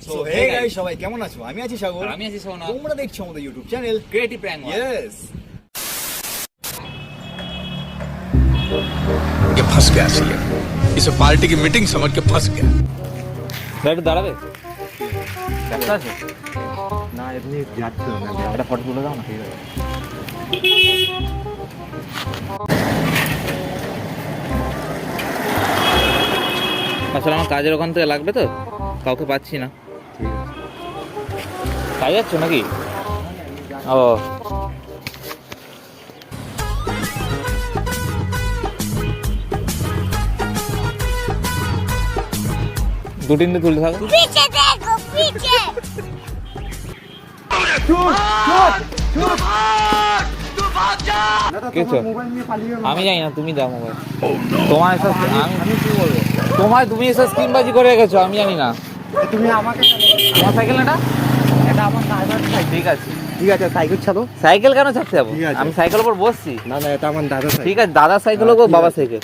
So hey guys, সবাই কেমন আছো? আমি আছি সাগর, আমি আছি সোনা। তোমরা দেখছো আমাদের YouTube channel creative prank. Yes. ये फंस गया सीएम, इसे पार्टी की मीटिंग समझ के फंस गया। একটু দাঁড়াবে, ব্যস্ত আছে? না এমনি যাচ্ছিল না, একটা ফটো তুলে দাও না। ঠিক আছে, আসলে আমার কাজের ওখান থেকে লাগবে তো, কাউকে পাচ্ছি না। কাজ যাচ্ছ নাকি? ও দু তিনটে তুলতে থাকো। पीछे देखो पीछे কিছু মোবাইল নিয়ে পালিয়ে আমি জানি না, তুমি দাও মোবাইল। তোমার এসব আমি কি বলবো, তুমি এসব স্ক্রিনবাজি করে রেখেছো, আমি জানি না। তুমি আমাকে তোমার সাইকেল না এটা আমার দাদার সাইকেল। ঠিক আছে, ঠিক আছে, সাইকেল ছাড়ো। সাইকেল কেন ছাড়তে যাবো? ঠিক আছে। আমি সাইকেল উপর বসছি। না না, এটা আমার দাদার সাইকেল। ঠিক আছে, দাদার সাইকেল হোক ঠিক বাবার আছে। সাইকেল,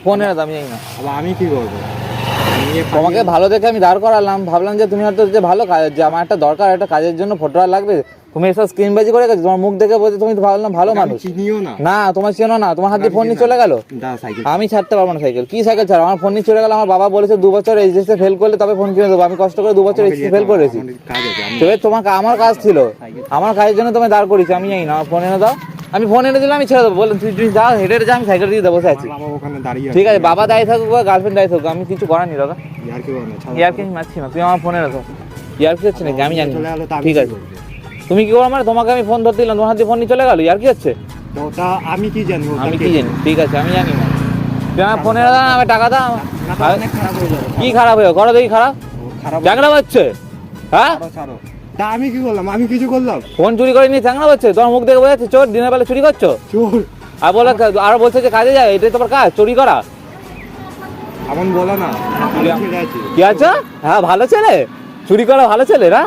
ফোন এনে দাও, আমি জানি না। আবার আমি কি করবো? নিয়ে তোমাকে ভালো দেখে আমি দাঁড় করালাম, ভাবলাম যে তুমি হয়তো যে ভালো কাজ, যে আমার একটা দরকার, একটা কাজের জন্য ফটো আর লাগবে, তুমি এসব স্ক্রিনবাজি করে গেছো। তোমার মুখ দেখে বলছে তুমি তো ভাবলাম ভালো আমি মানুষ। চিনিও না। না তোমার চেনো না, তোমার হাত দিয়ে ফোন নিয়ে চলে গেল। দাদা সাইকেল। আমি ছাড়তে পারবো না সাইকেল। কি সাইকেল ছাড়ো? আমার ফোন নিয়ে চলে গেল। আমার বাবা বলেছে 2 বছর এইচএসএ ফেল করলে তবে ফোন কিনে দেবো। আমি কষ্ট করে 2 বছর এইচএসএ ফেল করেছি। কাজ আছে, আমি তবে তোমাকে আমার কাজ ছিল, আমার কাজের জন্য তুমি দাঁড় করিয়েছি, আমি জানি না। আমার ফোন এনে দাও, আমি ফোন এনে দিলাম, আমি ছেড়ে দেবো। বললাম তুই যা, হেঁটে যা, আমি সাইকেল দিয়ে দেবো, বসে আছি। বাবা ওখানে দাঁড়িয়ে ঠিক আছে, বাবা দায়ী থাকুক বা গার্লফ্রেন্ড দায়ী থাকুক, আমি কিছু করার নি দাদা। ইয়ার কি বলে না, ইয়ার কি মারছি না, তুমি আমার ফোনে রাখো। ইয়ার কি হচ্ছে নাকি আমি জানি চলে না। গেলো তো আমি ঠিক কি আছে, করবো? তুমি কি করো? মানে তোমাকে আমি ফোন ধরতে দিলাম, তোমার হাতে ফোন নিয়ে চলে গেল। ইয়ার কি হচ্ছে? তো ওটা আমি কি জানি? ওটা আমি কে কি জানি? ঠিক আছে, আমি জানি না। তুমি আমার ফোনে দাও, আমি টাকা দাও। না তো অনেক খারাপ হয়ে যাবে। কি খারাপ হয়ে করো দেখি? খারাপ খারাপ চ্যাংড়া হচ্ছে? হ্যাঁ, ছাড়ো, ছাড়ো। তা আমি কি করলাম? আমি কিছু করলাম? ফোন চুরি করে নিয়ে চ্যাংড়া হচ্ছে? তোমার মুখ দেখে বোঝা যাচ্ছে চোর, দিনের বেলা চুরি করছো। চোর আর বলে, আর বলছে যে কাজে যায়, এটাই তোমার কাজ, চুরি করা। এমন বলো না, আমি ছেলে আছি। কি আছো? হ্যাঁ, ভালো ছেলে, চুরি করা ভালো ছেলে না?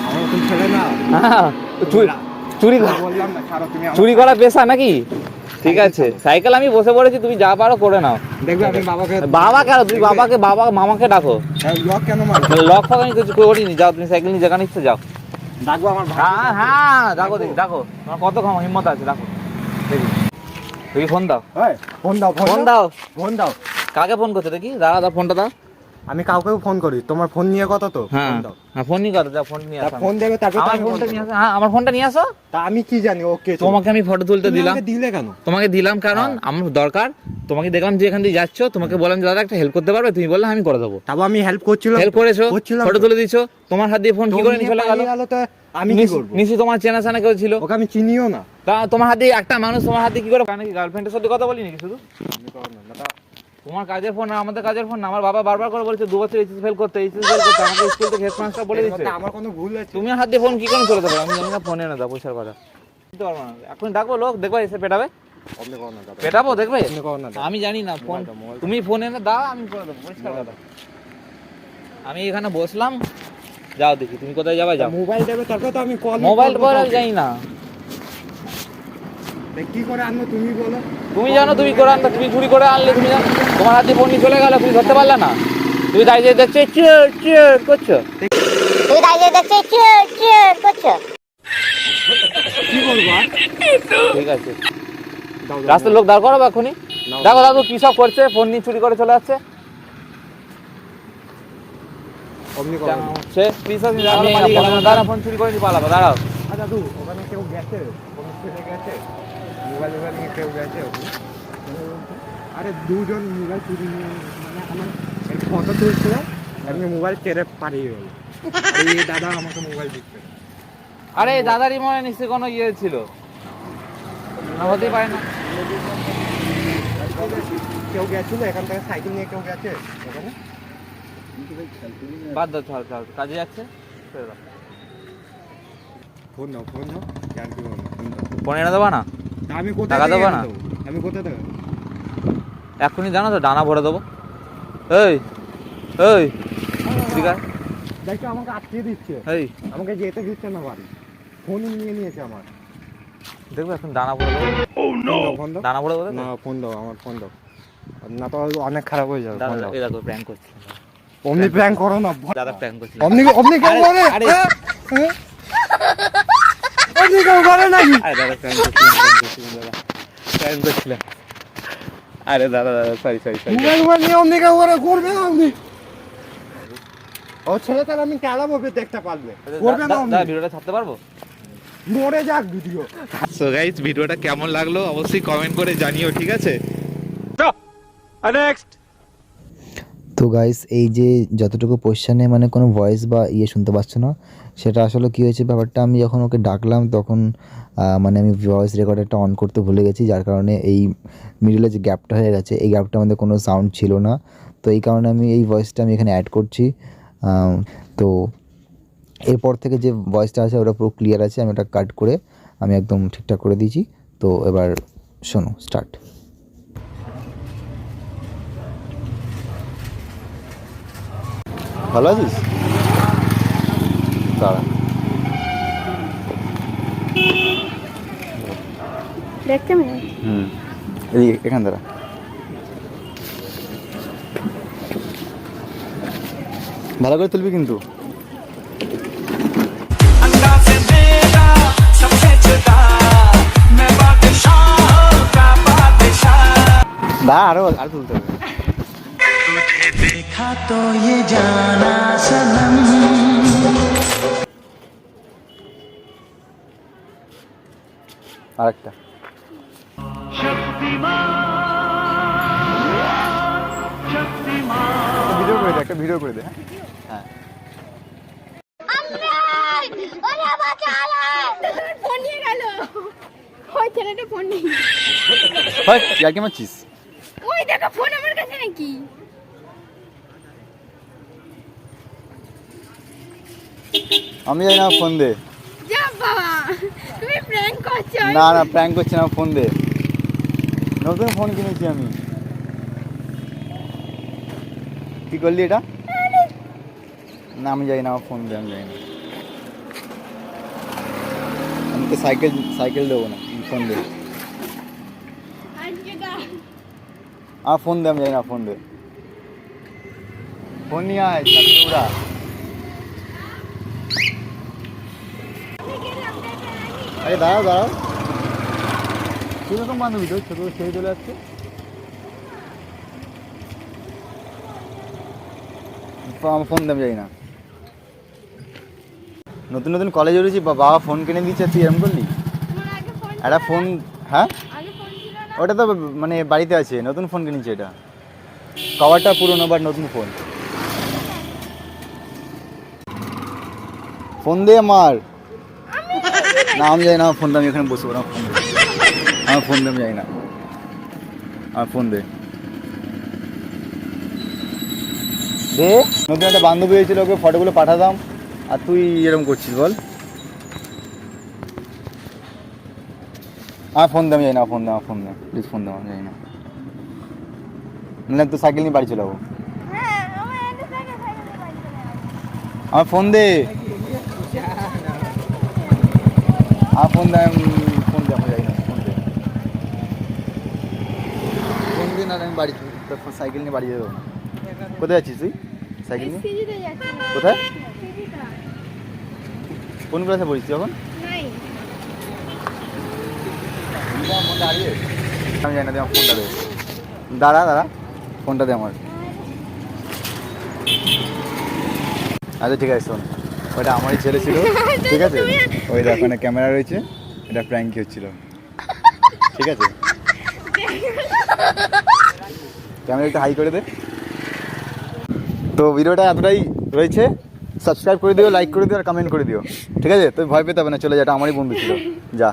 আমার কোন ছেলে না। হ্যাঁ, চুরি বললাম না, ছাড়ো তুমি। চুরি করা পেশা নাকি? ঠিক আছে, সাইকেল আমি বসে পড়েছি, তুমি যা পারো করে নাও। দেখবে আমি বাবাকে বাবা কেন? তুমি বাবাকে, বাবা মামাকে ডাকো। লক কেন মারো? লক ফক আমি কিছু করিনি, যাও তুমি সাইকেল নিয়ে যেখানে ইচ্ছে যাও। ডাকবো আমার ভাই। হ্যাঁ হ্যাঁ, ডাকো দেখি, ডাকো। তোমার কত হিম্মত আছে, ডাকো দেখি। দেখি ফোন দাও, এই, ফোন দাও, ফোন দাও। ফোন দাও। কাকে ফোন করছো দেখি? দাঁড়া দাও, ফোনটা দাও। আমি কাউকেও ফোন করি, তোমার ফোন নিয়ে কথা তো। হ্যাঁ ফোন দাও। হ্যাঁ, ফোন নিয়ে করো, যাও ফোন নিয়ে আসো। ফোন দেবে তারপর তো আমার আমি ফোনটা ফোন নিয়ে করবো। আসো। হ্যাঁ, আমার ফোনটা নিয়ে আসো। তা আমি কি জানি ওকে? তোমাকে আমি ফটো তুলতে দিলাম। দিলে কেন? তোমাকে দিলাম কারণ আমার দরকার। তোমাকে দেখলাম যে এখান দিয়ে যাচ্ছ, তোমাকে বললাম যে দাদা একটা হেল্প করতে পারবে? তুমি বললে আমি করে দেবো। তারপর আমি হেল্প করছিলাম। হেল্প করেছো, করছিলাম ফটো তো। তুলে দিছো। তোমার হাত দিয়ে ফোন কি করে নিয়ে চলে গেল? তো আমি কি করবো? নিশ্চয়ই তোমার চেনা জানা কেউ ছিল। ওকে আমি চিনিও না। তা তোমার হাতে একটা মানুষ তোমার হাতে কি করে পায় নাকি? গার্লফ্রেন্ডের সাথে কথা বলি নাকি শুধু? তোমার কাজের ফোন না, আমাদের কাজের ফোন না। আমার বাবা বারবার করে বলেছে 2 বছর এইচএস ফেল করতে, এইচএস ফেল করতে। আমাকে স্কুল থেকে হেডমাস্টার বলে দিচ্ছে। আমার কোনো ভুল আছে? তুমি হাত দিয়ে ফোন কি করে চলে দেবে? আমি জানি না, ফোনে না দাও, পয়সার কথা দিতে পারবো না। এখন ডাকবো লোক, দেখবো এসে পেটাবে। অন্য কোনো না দাদা। পেটাবো, দেখবে? অন্য কোনো না দাদা। আমি জানি না, ফোন তুমি ফোন এনে দাও, আমি করে দেবো, পরিষ্কার কথা। আমি এখানে বসলাম, যাও দেখি তুমি কোথায় যাবে, যাও। মোবাইল দেবে তারপর তো আমি কল। মোবাইল পর আমি জানি না। কি করে আনবো তুমি বলো? তুমি জানো তুমি করে আনতে, তুমি চুরি করে আনলে, তুমি জানো। তোমার হাতে ফোন নিয়ে চলে গেল, তুমি ধরতে পারলে না। তুমি দাঁড়িয়ে দেখছো চিয়ার চিয়ার করছো। তুই দাঁড়িয়ে দেখছিস চিয়ার চিয়ার করছো কি করবো আর? ঠিক আছে, দাও, দাও, রাস্তার লোক দাঁড় করো এখনই। দেখো দাদু কি সব করছে, ফোন নিয়ে চুরি করে চলে যাচ্ছে। অমনি করো না। সে বিশ্বাস নেই, দাঁড়া, ফোন চুরি করে নিয়ে পালাবো, দাঁড়াও। দাদু ওখানে কেউ গেছে? কোনো ছেলে গেছে? মোবাইল নিয়ে কেউ গেছে ওখানে? আরে দুজন মোবাইল চুরি নিয়ে, মানে আমার ফটো তুলছিল, এমনি মোবাইল কেড়ে পালিয়ে গেল। এই দাদা আমাকে মোবাইল দিচ্ছে। আরে দাদারই মনে নিশ্চয়ই কোনো ইয়ে ছিল, না হতেই পারে না। কেউ গেছিল এখান থেকে, সাইকেল নিয়ে কেউ গেছে ওখানে? বাদ দাও, ছাড় ছাড়, কাজে যাচ্ছে, ছেড়ে দাও। ফোন দাও, ফোন দাও। আর কি বলবো? ফোন দাও। ফোন এনে দেবো না? তা আমি কোথায় টাকা থেকে দেবো এনে না? দেবো? আমি কোথায় দেবো? এখনই জানো তো, ডানা ভরে দেবো। এই এই ঠিক আছে, দেখো আমাকে আটকিয়ে দিচ্ছে, এই আমাকে যেতে দিচ্ছে না বাড়ি। ফোন নিয়ে নিয়েছে আমার। দেখবো এখন ডানা ভরে দেবো। ফোন দাও। ডানা ভরে দেবো না ফোন দাও, আমার ফোন দাও, না তো অনেক খারাপ হয়ে যাবে। ফোন দাও। এই দেখো প্র্যাঙ্ক করছি। অমনি প্র্যাঙ্ক করো না দাদা প্র্যাঙ্ক করছিল। অমনি কেউ আরে, করে আরে। অমনি কেউ করে নাকি আরে দাদা প্র্যাঙ্ক করছিলাম আরে দাদা সরি মোবাইল নিয়ে অমনি কেউ করে করবে না অমনি ও ছেলে তাহলে আমি খেলাবো দেখতে পারবে করবে না দাদা ভিডিওটা ছাড়তে পারবো? মরে যাক ভিডিও সো গাইস ভিডিওটা কেমন লাগলো অবশ্যই কমেন্ট করে জানিও, ঠিক আছে? নেক্সট। তো গাইস এই যে যতটুকু পোজিশনে মানে কোনো ভয়েস বা শুনতে পাচ্ছ না, সেটা আসলে কী হয়েছে ব্যাপারটা, আমি যখন ওকে ডাকলাম তখন মানে আমি ভয়েস রেকর্ডারটা অন করতে ভুলে গেছি, যার কারণে এই মিডলে যে গ্যাপটা হয়ে গেছে এই গ্যাপটার মধ্যে কোনো সাউন্ড ছিল না। তো এই কারণে আমি এই ভয়েসটা আমি এখানে অ্যাড করছি। তো এরপর থেকে যে ভয়েসটা আছে ওটা পুরো ক্লিয়ার আছে, আমি ওটা কাট করে আমি একদম ঠিকঠাক করে দিয়েছি। তো এবার শোনো, স্টার্ট। ভালো আছিস? দাঁড়া, দেখতে মেয়ে এখান দাঁড়া। ভালো করে তুলবি কিন্তু। না আরো তুলতে হবে। আরেকটা ভিডিও করে দে, একটা ভিডিও করে দে। হ্যাঁ ফোন নিয়ে গেল ওই ছেলেটা ফোন নিয়ে হয় ইয়ার কি মারছিস? ওই দেখো ফোন আমার কাছে নাকি আমি জানি না, ফোন দে। যা বাবা তুমি প্র্যাঙ্ক করছো না না প্র্যাঙ্ক করছি না, ফোন দে। নতুন ফোন কিনেছি আমি। কি করলি এটা? না আমি জানি না, আমার ফোন দে, আমি জানি না। আমি তো সাইকেল দেবো না, ফোন দে। আজকে দা আমার ফোন দে, আমি জানি না, ফোন দে। ফোন নিয়ে আয়, চাকরি উড়া। আরে দাঁড়াও কিরকম বান্ধবী তো, ছোটো ছেড়ে চলে যাচ্ছে। আমার ফোন দাম যাই না। নতুন কলেজে উঠেছি, বাবা ফোন কিনে দিচ্ছে, তুই এরকম করলি? তোমার আগে ফোন একটা ফোন, হ্যাঁ আগে ফোন ছিল না ওটা তো মানে বাড়িতে আছে, নতুন ফোন কিনেছি। এটা কভারটা পুরোনো বাট নতুন ফোন। ফোন দে আমার। না আমি যাই না, আমার ফোন দে, আমি এখানে বসে পড়া। ফোন দে আমার, ফোন দে, আমি যাই না, আমার ফোন দে। নতুন একটা বান্ধবী হয়েছিল, ওকে ফটোগুলো পাঠাতাম, আর তুই এরকম করছিস বল? আমার ফোন দে, আমি যাই না, ফোন দে, আমার ফোন দে প্লিজ, ফোন দে, আমি যাই না। না তো সাইকেল নিয়ে বাড়ি চলে যাবো। হ্যাঁ আমার একটা সাইকেল বাড়ি চলে আসে আমার ফোন দে, আমার ফোন দে, ফোন দে, আমি যাই না, ফোন দে, ফোন দে, না আমি বাড়ি সাইকেল নিয়ে বাড়ি যাবো। কোথায় যাচ্ছিস তুই সাইকেল নিয়ে? সিজিতে যাচ্ছি কোথায়? সিজিটা কোন ক্লাসে পড়িস তুই এখন? নাই আমি জানি না, আমার ফোনটা দে। দাঁড়া ফোনটা দে আমার। আচ্ছা ঠিক আছে, শোন, ওটা আমারই ছেলে ছিল, ঠিক আছে? ওই দেখ ওখানে ক্যামেরা রয়েছে, এটা প্র্যাঙ্কি হচ্ছিল, ঠিক আছে? ক্যামেরা একটু হাই করে দে। তো ভিডিওটা এতটাই রয়েছে, সাবস্ক্রাইব করে দিও, লাইক করে দিও, আর কমেন্ট করে দিও, ঠিক আছে? তুই ভয় পেতে হবে না, চলে যা, এটা আমারই বন্ধু ছিল, যা।